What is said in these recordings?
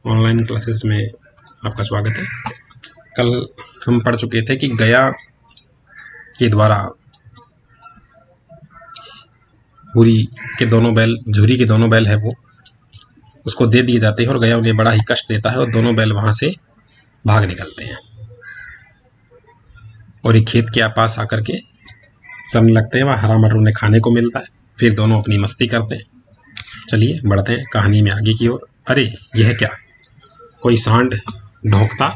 Online classes में आपका स्वागत है। कल हम पढ़ चुके थे कि गया के द्वारा झुरी के दोनों बैल है वो उसको दे दिए जाते हैं और गया उन्हें बड़ा ही कष्ट देता है और दोनों बैल वहां से भाग निकलते हैं और ये खेत के पास आकर के सब लगते हैं। वहाँ हरा मटर उन्हें खाने को मिलता है। फिर दोनों अपनी मस्ती करते हैं। चलिए बढ़ते हैं कहानी में आगे की ओर। अरे यह क्या, कोई सांड ढोंकता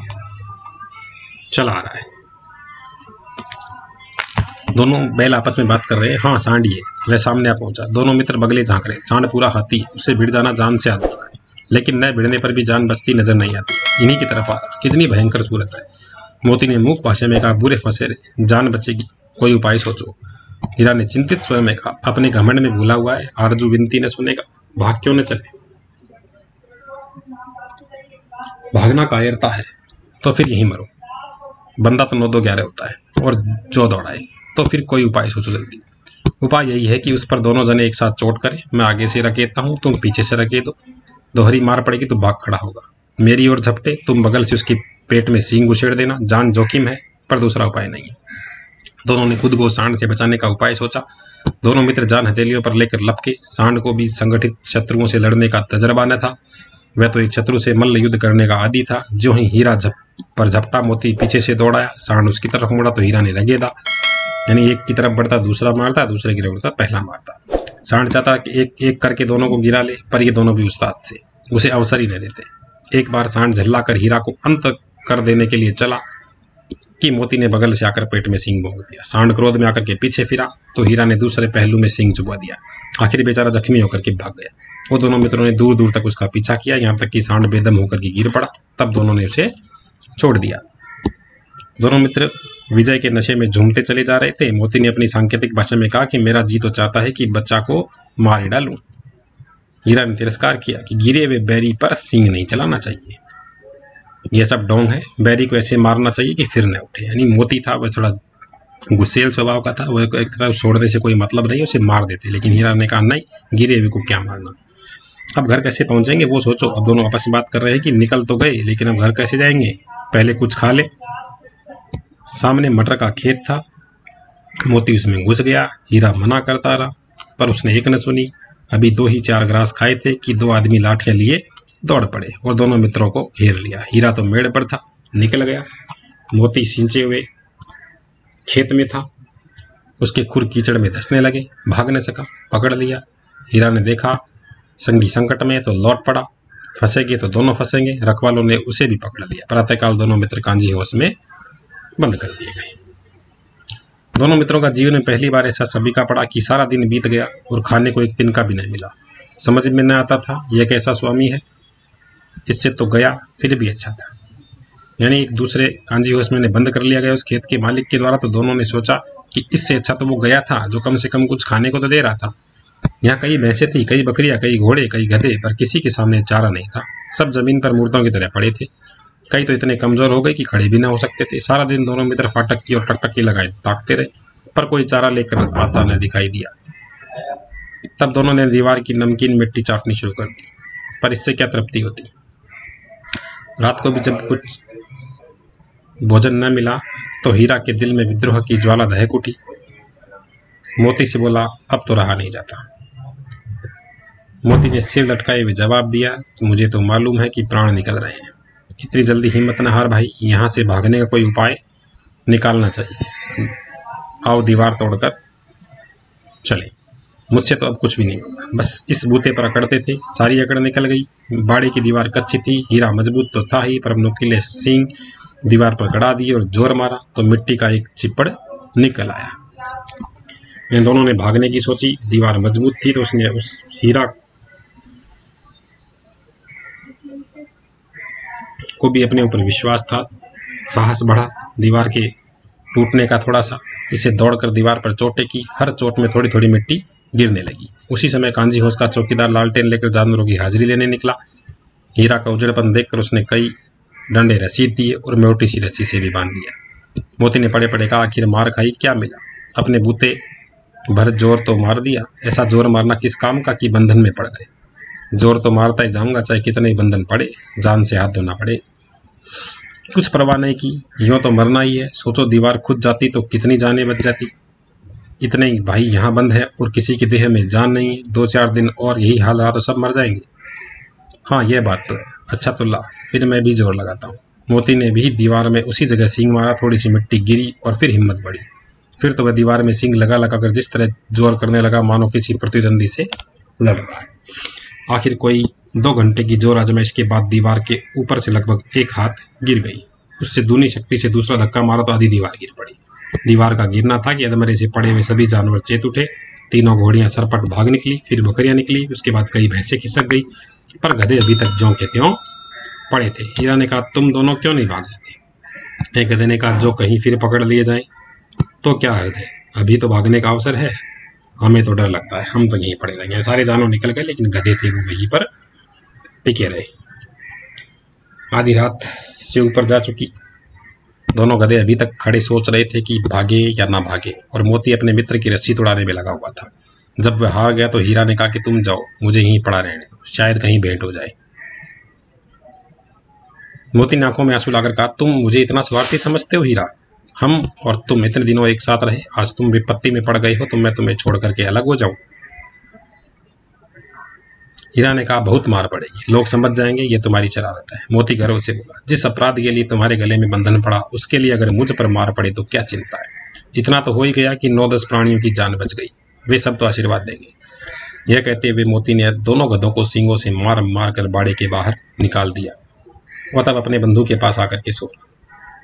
चला आ रहा है। दोनों बैल आपस में बात कर रहे हैं। हाँ सांड ये। वह सामने आ पहुंचा। दोनों मित्र बगले झांक रहे। सांड पूरा हाथी, उसे भिड़ जाना जान से आता है, लेकिन न भिड़ने पर भी जान बचती नजर नहीं आती। इन्हीं की तरफ आ रहा। कितनी भयंकर सूरत है। मोती ने मूक भाषा में कहा, बुरे फंसे रहे, जान बचेगी, कोई उपाय सोचो। हीरा ने चिंतित स्वर में कहा, अपने घमंड में भूला हुआ है, आरजू विनती ने सुनेगा, भाग क्यों न चले। भागना कायरता है तो फिर यहीं मरो। बंदा तो 9-2-11 होता है और जो दौड़ाए, तो फिर कोई उपाय सोचो जल्दी। उपाय यही है कि उस पर दोनों जने एक साथ चोट करें। मैं आगे से रकेता हूं, तुम पीछे से रकेतो। दोहरी मार पड़ेगी तो भाग खड़ा होगा। मेरी ओर झपटे, तुम बगल से उसकी पेट में सींग उछेड़ देना। जान जोखिम है पर दूसरा उपाय नहीं है। दोनों ने खुद को सांड से बचाने का उपाय सोचा। दोनों मित्र जान हथेलियों पर लेकर लपके। सांड को भी संगठित शत्रुओं से लड़ने का तजर्बा न था। वह तो एक शत्रु से मल्ल युद्ध करने का आदी था। जो ही हीरा झपटा, मोती पीछे से दौड़ाया। सांड उसकी तरफ मुड़ा तो हीरा ने लगेदा, यानी एक की तरफ बढ़ता दूसरा मारता, दूसरे की तरफ बढ़ता पहला मारता। सांड चाहता कि एक एक करके दोनों को गिरा ले, पर ये दोनों भी उस्ताद से उसे अवसर ही नहीं देते। एक बार सांड झल्ला कर हीरा को अंत कर देने के लिए चला कि मोती ने बगल से आकर पेट में सींग भोंक दिया। सांड क्रोध में आकर के पीछे फिरा तो हीरा ने दूसरे पहलू में सींग चुबा दिया। आखिर बेचारा जख्मी होकर के भाग गया। वो दोनों मित्रों ने दूर दूर तक उसका पीछा किया, यहाँ तक कि सांड बेदम होकर के गिर पड़ा। तब दोनों ने उसे छोड़ दिया। दोनों मित्र विजय के नशे में झूमते चले जा रहे थे। मोती ने अपनी सांकेतिक भाषा में कहा कि मेरा जी तो चाहता है कि बच्चा को मार डालूं। हीरा ने तिरस्कार किया कि गिरे हुए बैरी पर सींग नहीं चलाना चाहिए, यह सब ढोंग है। बैरी को ऐसे मारना चाहिए कि फिर न उठे। यानी मोती था वह थोड़ा गुस्सेल स्वभाव का था। वह एक तरह छोड़ने से कोई मतलब नहीं, उसे मार देते। लेकिन हीरा ने कहा नहीं, गिरे हुए को क्या मारना। अब घर कैसे पहुंचेंगे वो सोचो। अब दोनों आपस में बात कर रहे हैं कि निकल तो गए, लेकिन अब घर कैसे जाएंगे, पहले कुछ खा ले। सामने मटर का खेत था। मोती उसमें घुस गया। हीरा मना करता रहा पर उसने एक न सुनी। अभी 2 ही 4 ग्रास खाए थे कि 2 आदमी लाठियां लिए दौड़ पड़े और दोनों मित्रों को घेर लिया। हीरा तो मेड़ पर था, निकल गया। मोती सींचे हुए खेत में था। उसके खुर कीचड़ में धंसने लगे, भाग न सका। पकड़ लिया। हीरा ने देखा संगी संकट में तो लौट पड़ा। फंसेंगे तो दोनों फंसेंगे। रखवालों ने उसे भी पकड़ लिया। प्रातःकाल दोनों मित्र कांजी होश में बंद कर दिए गए। दोनों मित्रों का जीवन में पहली बार ऐसा सभी का पड़ा कि सारा दिन बीत गया और खाने को एक दिन का भी नहीं मिला। समझ में न आता था यह कैसा स्वामी है। इससे तो गया फिर भी अच्छा था। यानी एक दूसरे कांजी होश में बंद कर लिया गया उस खेत के मालिक के द्वारा। तो दोनों ने सोचा कि इससे अच्छा तो वो गया था जो कम से कम कुछ खाने को तो दे रहा था। यहाँ कई भैंसें थी, कई बकरियां, कई घोड़े, कई गधे, पर किसी के सामने चारा नहीं था। सब जमीन पर मूर्तों की तरह पड़े थे। कई तो इतने कमजोर हो गए कि खड़े भी ना हो सकते थे। सारा दिन दोनों मित्र फाटक की और टकटकी लगाए ताकते रहे, पर कोई चारा लेकर आता न दिखाई दिया। तब दोनों ने दीवार की नमकीन मिट्टी चाटनी शुरू कर दी, पर इससे क्या तृप्ति होती। रात को भी जब कुछ भोजन न मिला तो हीरा के दिल में विद्रोह की ज्वाला दहक उठी। मोती से बोला, अब तो रहा नहीं जाता। मोती ने सिर लटकाए हुए जवाब दिया, मुझे तो मालूम है कि प्राण निकल रहे हैं। इतनी जल्दी हिम्मत न हार भाई, यहाँ से भागने का कोई उपाय निकालना चाहिए। आओ दीवार तोड़कर चले। मुझसे तो अब कुछ भी नहीं होगा। बस इस बूते पर अकड़ते थे, सारी अकड़ निकल गई। बाड़े की दीवार कच्ची थी। हीरा मजबूत तो था ही, पर नुकीले सींग दीवार पर गड़ा दिए और जोर मारा तो मिट्टी का एक चिप्पड़ निकल आया। इन दोनों ने भागने की सोची। दीवार मजबूत थी तो उसने उस हीरा को भी अपने ऊपर विश्वास था। साहस बढ़ा दीवार के टूटने का थोड़ा सा। इसे दौड़कर दीवार पर चोटें की। हर चोट में थोड़ी थोड़ी मिट्टी गिरने लगी। उसी समय कांजी होश का चौकीदार लालटेन लेकर जानवरों की हाजिरी लेने निकला। हीरा का उजड़पन देखकर उसने कई डंडे रसीद दिए और मोटी सी रस्सी से भी बांध दिया। मोती ने पड़े पड़े कहा, आखिर मार खाई क्या मिला। अपने बूते भर जोर तो मार दिया। ऐसा जोर मारना किस काम का कि बंधन में पड़ गए। जोर तो मारता ही जाऊंगा, चाहे कितने ही बंधन पड़े, जान से हाथ धोना पड़े। कुछ परवाह नहीं की, यूं तो मरना ही है। सोचो दीवार खुद जाती तो कितनी जानें बच जाती। इतने ही भाई यहाँ बंद है और किसी की देह में जान नहीं है। 2-4 दिन और यही हाल रहा तो सब मर जाएंगे। हाँ यह बात तो है। अच्छा तो ला, फिर मैं भी जोर लगाता हूँ। मोती ने भी दीवार में उसी जगह सींग मारा, थोड़ी सी मिट्टी गिरी और फिर हिम्मत बढ़ी। फिर तो वह दीवार में सींग लगा लगा कर जिस तरह जोर करने लगा मानो किसी प्रतिद्वंदी से लड़ रहा है। आखिर कोई 2 घंटे की जोर आजमाइश के बाद दीवार के ऊपर से लगभग एक हाथ गिर गई। उससे दूनी शक्ति से दूसरा धक्का मारा तो आधी दीवार गिर पड़ी। दीवार का गिरना था कि अधमरे से पड़े हुए सभी जानवर चेत उठे। 3 घोड़ियां सरपट भाग निकली, फिर बकरियां निकली, उसके बाद कई भैंसें खिसक गई, पर गधे अभी तक ज्यों के त्यों पड़े थे। हीरा ने कहा, तुम दोनों क्यों नहीं भाग जाते? एक गधे ने कहा, जो कहीं फिर पकड़ लिए जाएं तो क्या हर्ज है, अभी तो भागने का अवसर है। हमें तो डर लगता है, हम तो यहीं पड़े रहेंगे। सारे जानवर निकल गए, लेकिन गधे थे वो वहीं पर टिके रहे। आधी रात से ऊपर जा चुकी। दोनों गधे अभी तक खड़े सोच रहे थे कि भागे या ना भागे, और मोती अपने मित्र की रस्सी तोड़ाने में लगा हुआ था। जब वह हार गया तो हीरा ने कहा कि तुम जाओ, मुझे यहीं पड़ा रहने दो, शायद कहीं भेंट हो जाए। मोती ने आंखों में आंसू लाकर कहा, तुम मुझे इतना स्वार्थी समझते हो हीरा? हम और तुम इतने दिनों एक साथ रहे, आज तुम विपत्ति में पड़ गए हो तो मैं तुम्हें छोड़ करके अलग हो जाऊं? हीरा ने कहा, बहुत मार पड़ेगी, लोग समझ जाएंगे ये तुम्हारी शरारत है। मोती गर्व से बोला, जिस अपराध के लिए तुम्हारे गले में बंधन पड़ा, उसके लिए अगर मुझ पर मार पड़े तो क्या चिंता है। इतना तो हो ही गया कि 9-10 प्राणियों की जान बच गई, वे सब तो आशीर्वाद देंगे। यह कहते हुए मोती ने दोनों गधों को सींगों से मार मार कर बाड़े के बाहर निकाल दिया। वह तब अपने बंधु के पास आकर के सोया।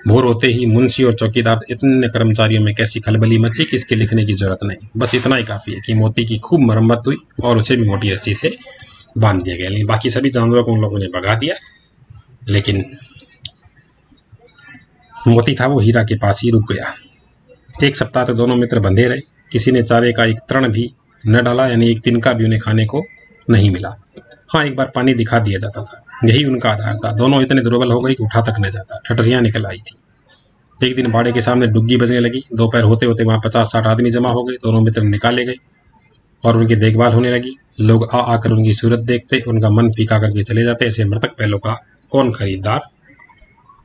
भोर होते ही मुंशी और चौकीदार इतने कर्मचारियों में कैसी खलबली मची कि इसके लिखने की जरूरत नहीं। बस इतना ही काफी है कि मोती की खूब मरम्मत हुई और उसे भी मोटी रस्सी से बांध दिया गया। लेकिन बाकी सभी जानवरों को उन लोगों ने भगा दिया, लेकिन मोती था वो हीरा के पास ही रुक गया। 1 सप्ताह तक दोनों मित्र बंधे रहे। किसी ने चारे का एक तृण भी न डाला, यानी एक तिनका भी उन्हें खाने को नहीं मिला। हाँ, एक बार पानी दिखा दिया जाता था, यही उनका आधार था। दोनों इतने दुर्बल हो गए कि उठा तक न जाता, ठठरियां निकल आई थी। एक दिन बाड़े के सामने डुग्गी बजने लगी। दोपहर होते होते वहां 50-60 आदमी जमा हो गए। दोनों मित्र निकाले गए और उनकी देखभाल होने लगी। लोग आ आकर उनकी सूरत देखते, उनका मन फीका करके चले जाते। ऐसे मृतक बैलों का कौन खरीदार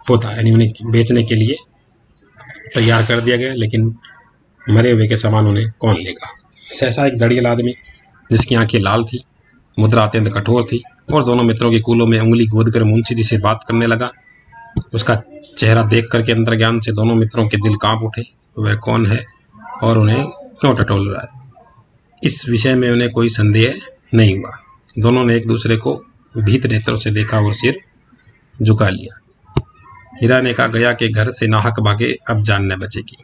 होता, यानी उन्हें बेचने के लिए तैयार कर दिया गया, लेकिन मरे हुए के सामान उन्हें कौन लेगा। सहसा एक दड़ियल आदमी, जिसकी आंखें लाल थी, मुद्रा अत्यंत कठोर थी, और दोनों मित्रों के कूलों में उंगली गोदकर मुंशी जी से बात करने लगा। उसका चेहरा देख करके अंतर्ज्ञान से दोनों मित्रों के दिल कांप उठे। वह कौन है और उन्हें क्यों टटोल रहा है, इस विषय में उन्हें कोई संदेह नहीं हुआ। दोनों ने एक दूसरे को भीत नेत्रों से देखा और सिर झुका लिया। हीरा ने कहा, गया के घर से नाहक भागे, अब जान न बचेगी,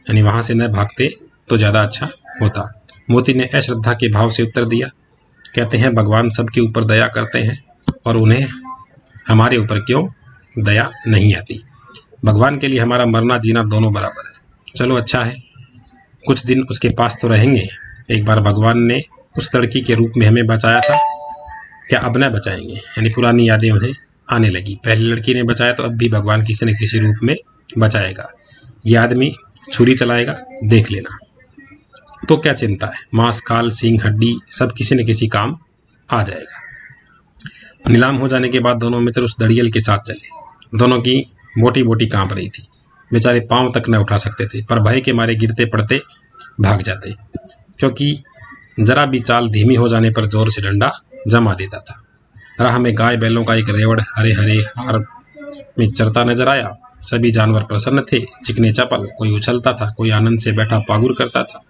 यानी वहां से न भागते तो ज्यादा अच्छा होता। मोती ने अश्रद्धा के भाव से उत्तर दिया, कहते हैं भगवान सबके ऊपर दया करते हैं, और उन्हें हमारे ऊपर क्यों दया नहीं आती। भगवान के लिए हमारा मरना जीना दोनों बराबर है। चलो अच्छा है, कुछ दिन उसके पास तो रहेंगे। एक बार भगवान ने उस लड़की के रूप में हमें बचाया था, क्या अब न बचाएंगे? यानी पुरानी यादें उन्हें आने लगी। पहली लड़की ने बचाया तो अब भी भगवान किसी न किसी रूप में बचाएगा। ये आदमी छुरी चलाएगा, देख लेना। तो क्या चिंता है, मांस खाल सींग हड्डी सब किसी न किसी काम आ जाएगा। नीलाम हो जाने के बाद दोनों मित्र उस दड़ियल के साथ चले। दोनों की मोटी मोटी कांप रही थी, बेचारे पांव तक न उठा सकते थे, पर भय के मारे गिरते पड़ते भाग जाते, क्योंकि जरा भी चाल धीमी हो जाने पर जोर से डंडा जमा देता था। राह में गाय बैलों का एक रेवड़ हरे हरे हार में चरता नजर आया। सभी जानवर प्रसन्न थे, चिकने चपल, कोई उछलता था, कोई आनंद से बैठा पागुर करता था।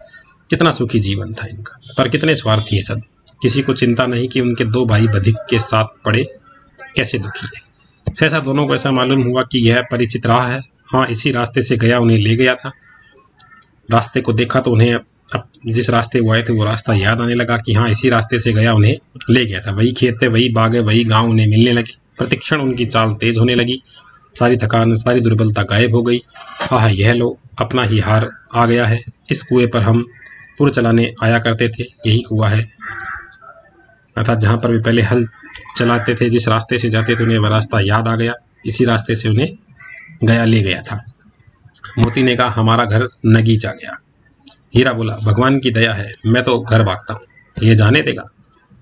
कितना सुखी जीवन था इनका, पर कितने स्वार्थी है सब। किसी को चिंता नहीं कि उनके 2 भाई बधिक के साथ पड़े कैसे दुखी है। सहसा दोनों को ऐसा मालूम हुआ कि यह परिचित राह है। हाँ, इसी रास्ते से गया उन्हें ले गया था। रास्ते को देखा तो उन्हें अब जिस रास्ते वो आए थे वो रास्ता याद आने लगा कि हाँ, इसी रास्ते से गया उन्हें ले गया था। वही खेत थे, वही बाग है, वही गांव उन्हें मिलने लगे। प्रतिक्षण उनकी चाल तेज होने लगी, सारी थकान सारी दुर्बलता गायब हो गई। हाँ, यह लो अपना ही हार आ गया है। इस कुएं पर हम पुर चलाने आया करते थे, यही कुआं है, अर्थात जहाँ पर वे पहले हल चलाते थे। जिस रास्ते से जाते थे उन्हें वह रास्ता याद आ गया, इसी रास्ते से उन्हें गया ले गया था। मोती ने कहा, हमारा घर नगीच आ गया। हीरा बोला, भगवान की दया है, मैं तो घर भागता हूँ, ये जाने देगा।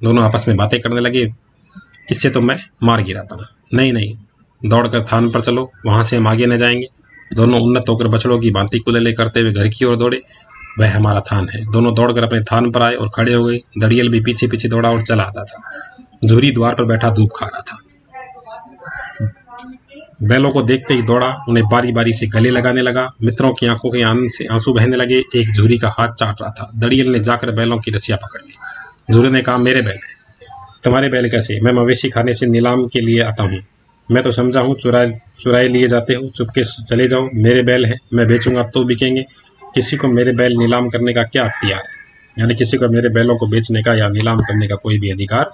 दोनों आपस में बातें करने लगे। इससे तो मैं मार गिराता हूँ। नहीं नहीं, दौड़कर थान पर चलो, वहां से हम आगे न जाएंगे। दोनों उन्नत होकर बछड़ों की भांति कुलेले करते हुए घर की ओर दौड़े। वह हमारा थान है। दोनों दौड़कर अपने थान पर आए और खड़े हो गए। दड़ियल भी पीछे पीछे दौड़ा और चला आता था। झूरी द्वार पर बैठा धूप खा रहा था। बैलों को देखते ही दौड़ा, उन्हें बारी बारी से गले लगाने लगा। मित्रों की आंखों के आंसू बहने लगे। एक झूरी का हाथ चाट रहा था। दड़ियल ने जाकर बैलों की रस्सियां पकड़ ली। झूरी ने कहा, मेरे बैल है। तुम्हारे बैल कैसे? मैं मवेशी खाने से नीलाम के लिए आता हूँ। मैं तो समझा हूँ चुराए लिए जाते हो। चुपके से चले जाओ। मेरे बैल हैं, मैं बेचूंगा तो बिकेंगे। किसी को मेरे बैल नीलाम करने का क्या अख्तियार है? यानी किसी को मेरे बैलों को बेचने का या नीलाम करने का कोई भी अधिकार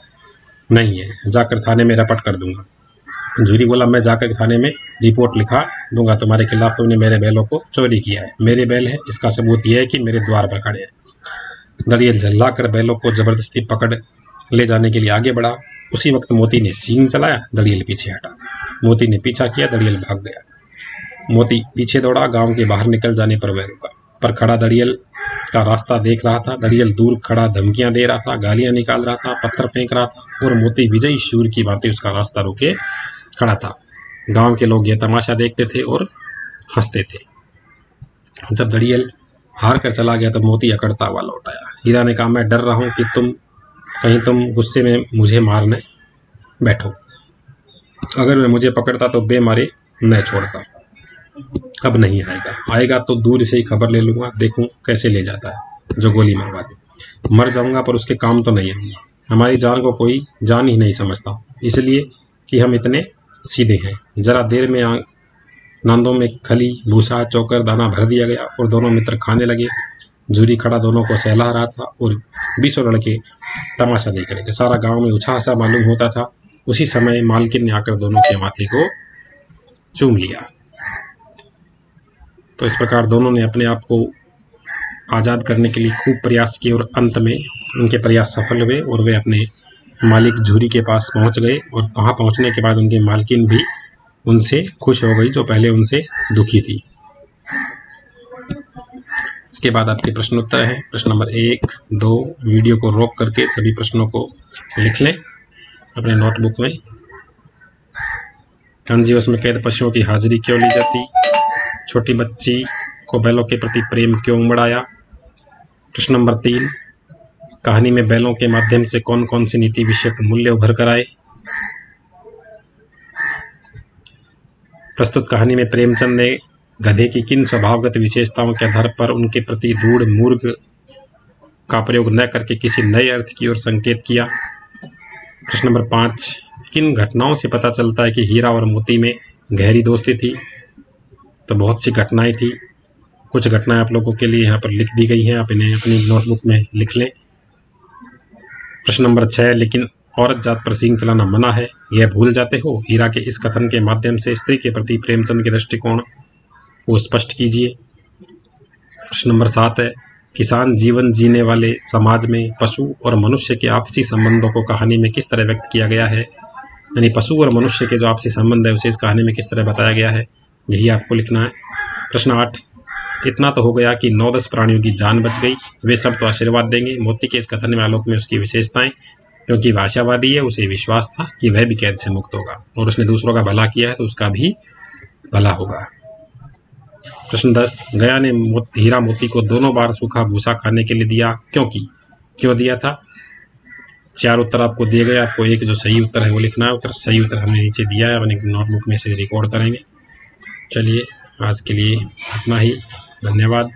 नहीं है। जाकर थाने में रपट कर दूंगा। झूरी बोला, मैं जाकर थाने में रिपोर्ट लिखा दूंगा तुम्हारे खिलाफ। तुमने मेरे बैलों को चोरी किया है। मेरे बैल है, इसका सबूत यह है कि मेरे द्वार पर खड़े हैं। दड़ियल झल्ला कर बैलों को जबरदस्ती पकड़ ले जाने के लिए आगे बढ़ा। उसी वक्त मोती ने सींग चलाया। दड़ियल पीछे हटा। मोती ने पीछा किया। दड़ियल भाग गया। मोती पीछे दौड़ा। गांव के बाहर निकल जाने पर वह रुका, पर खड़ा दड़ियल का रास्ता देख रहा था। दड़ियल दूर खड़ा धमकियां दे रहा था, गालियां निकाल रहा था, पत्थर फेंक रहा था, और मोती विजयी शूर की भांति उसका रास्ता रोके खड़ा था। गांव के लोग यह तमाशा देखते थे और हंसते थे। जब दड़ियल हार कर चला गया तो मोती अकड़ता हुआ लौट आया। हीरा ने कहा, मैं डर रहा हूं कि तुम गुस्से में मुझे मारने बैठो। अगर वह मुझे पकड़ता तो बेमारे न छोड़ता। अब नहीं आएगा। आएगा तो दूर से ही खबर ले लूंगा, देखूं कैसे ले जाता है, जो गोली मारवा दे। मर जाऊंगा पर उसके काम तो नहीं आऊंगा। हमारी जान को कोई जान ही नहीं समझता, इसलिए कि हम इतने सीधे हैं। जरा देर में नांदों में खली, भूसा, चोकर, दाना भर दिया गया और दोनों मित्र खाने लगे। झूरी खड़ा दोनों को सहला रहा था और 20 लड़के तमाशा देख रहे थे। सारा गांव में उछाह सा मालूम होता था। उसी समय मालकिन ने आकर दोनों के माथे को चूम लिया। तो इस प्रकार दोनों ने अपने आप को आज़ाद करने के लिए खूब प्रयास किए और अंत में उनके प्रयास सफल हुए और वे अपने मालिक झूरी के पास पहुंच गए। और वहां पहुंचने के बाद उनकी मालकिन भी उनसे खुश हो गई, जो पहले उनसे दुखी थी। इसके बाद आपके प्रश्न उत्तर है। प्रश्न नंबर 1, 2। वीडियो को रोक करके सभी प्रश्नों को लिख लें अपने नोटबुक में। कंजीवश में कैद पशुओं की हाजिरी क्यों ली जाती? छोटी बच्ची को बैलों के प्रति प्रेम क्यों उमड़ाया? प्रश्न नंबर 3, कहानी में बैलों के माध्यम से कौन कौन सी नीति विषयक मूल्य उभर कर आए? प्रस्तुत कहानी में प्रेमचंद ने गधे की किन स्वभावगत विशेषताओं के आधार पर उनके प्रति रूढ़ मूर्ख का प्रयोग न करके किसी नए अर्थ की ओर संकेत किया? प्रश्न नंबर 5, किन घटनाओं से पता चलता है कि हीरा और मोती में गहरी दोस्ती थी? तो बहुत सी घटनाएं थी। कुछ घटनाएं आप लोगों के लिए यहाँ पर लिख दी गई हैं, आप इन्हें अपनी नोटबुक में लिख लें। प्रश्न नंबर 6, लेकिन औरत जात पर सींग चलाना मना है, यह भूल जाते हो? हीरा के इस कथन के माध्यम से स्त्री के प्रति प्रेमचंद के दृष्टिकोण को स्पष्ट कीजिए। प्रश्न नंबर 7 है, किसान जीवन जीने वाले समाज में पशु और मनुष्य के आपसी संबंधों को कहानी में किस तरह व्यक्त किया गया है? यानी पशु और मनुष्य के जो आपसी संबंध है उसे इस कहानी में किस तरह बताया गया है, यही आपको लिखना है। प्रश्न 8, इतना तो हो गया कि 9-10 प्राणियों की जान बच गई, वे सब तो आशीर्वाद देंगे। मोती के इस कथन में आलोक में उसकी विशेषताएं, क्योंकि वह आशावादी है, उसे विश्वास था कि वह भी कैद से मुक्त होगा और उसने दूसरों का भला किया है तो उसका भी भला होगा। प्रश्न 10, गया ने हीरा मोती को दोनों बार सूखा भूसा खाने के लिए दिया, क्यों दिया था? 4 उत्तर आपको दिए गए, आपको एक जो सही उत्तर है वो लिखना है। सही उत्तर हमने नीचे दिया है, अपने नोटबुक में से रिकॉर्ड करेंगे। चलिए आज के लिए इतना ही, धन्यवाद।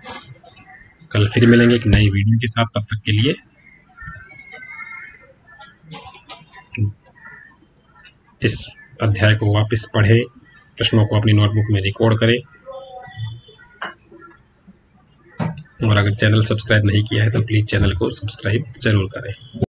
कल फिर मिलेंगे एक नई वीडियो के साथ, तब तक के लिए इस अध्याय को वापस पढ़ें, प्रश्नों को अपनी नोटबुक में रिकॉर्ड करें और अगर चैनल सब्सक्राइब नहीं किया है तो प्लीज़ चैनल को सब्सक्राइब जरूर करें।